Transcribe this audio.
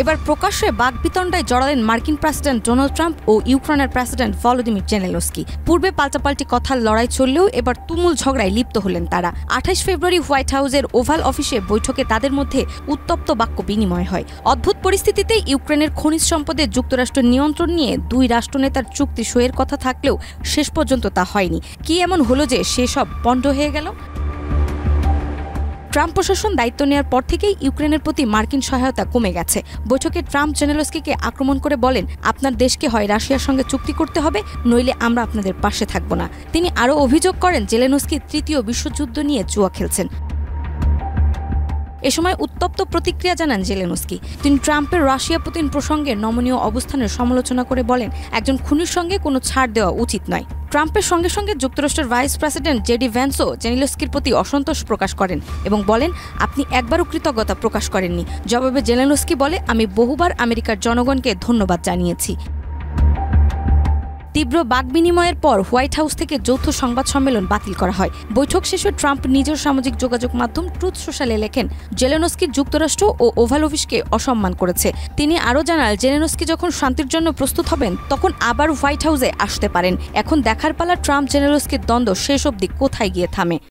এবার প্রকাশ্যে বাকবিতণ্ডায় জড়ালেন মার্কিন প্রেসিডেন্ট ডোনাল্ড ট্রাম্প ও ইউক্রেনের প্রেসিডেন্ট ভলোদিমির জেলেনস্কি। পূর্বে পাল্টাপাল্টি কথার লড়াই চললেও এবার তুমুল ঝগড়ায় লিপ্ত হলেন তারা। ২৮ ফেব্রুয়ারি হোয়াইট হাউসের ওভাল অফিসে বৈঠকে তাদের মধ্যে উত্তপ্ত বাক্য বিনিময় হয়। অদ্ভুত পরিস্থিতিতে ইউক্রেনের খনিজ সম্পদে যুক্তরাষ্ট্রের নিয়ন্ত্রণ নিয়ে দুই রাষ্ট্রনেতার চুক্তি সইয়ের কথা থাকলেও শেষ পর্যন্ত তা হয়নি। কি এমন হলো যে সেসব পণ্ড হয়ে গেল? ট্রাম্প প্রশাসন দায়িত্ব নেওয়ার পর থেকেই ইউক্রেনের প্রতি মার্কিন সহায়তা কমে গেছে। বৈঠকে ট্রাম্প জেলেনস্কিকে আক্রমণ করে বলেন, আপনার দেশকে হয় রাশিয়ার সঙ্গে চুক্তি করতে হবে, নইলে আমরা আপনাদের পাশে থাকব না। তিনি আরও অভিযোগ করেন জেলেনস্কি তৃতীয় বিশ্বযুদ্ধ নিয়ে জুয়া খেলছেন। এ সময় উত্তপ্ত প্রতিক্রিয়া জানান জেলেনস্কি। তিনি ট্রাম্পের রাশিয়া পুতিন প্রসঙ্গে নমনীয় অবস্থানের সমালোচনা করে বলেন, একজন খুনির সঙ্গে কোনো ছাড় দেওয়া উচিত নয়। ট্রাম্পের সঙ্গে সঙ্গে যুক্তরাষ্ট্রের ভাইস প্রেসিডেন্ট জেডি ভ্যান্সও জেলেনস্কির প্রতি অসন্তোষ প্রকাশ করেন এবং বলেন, আপনি একবারও কৃতজ্ঞতা প্রকাশ করেননি। জবাবে জেলেনস্কি বলে, আমি বহুবার আমেরিকার জনগণকে ধন্যবাদ জানিয়েছি। তীব্র বাকবিনিময়ের পর হোয়াইট হাউস থেকে যৌথ সংবাদ সম্মেলন বাতিল করা হয়। বৈঠক শেষে ট্রাম্প নিজের সামাজিক যোগাযোগ মাধ্যম ট্রুথ সোশ্যালে লেখেন, জেলেনস্কি যুক্তরাষ্ট্র ও ওভাল অফিসকে অসম্মান করেছে। তিনি আরও জানান, জেলেনস্কি যখন শান্তির জন্য প্রস্তুত হবেন তখন আবার হোয়াইট হাউসে আসতে পারেন। এখন দেখার পালা ট্রাম্প জেলেনস্কির দ্বন্দ্ব শেষ অবধি কোথায় গিয়ে থামে।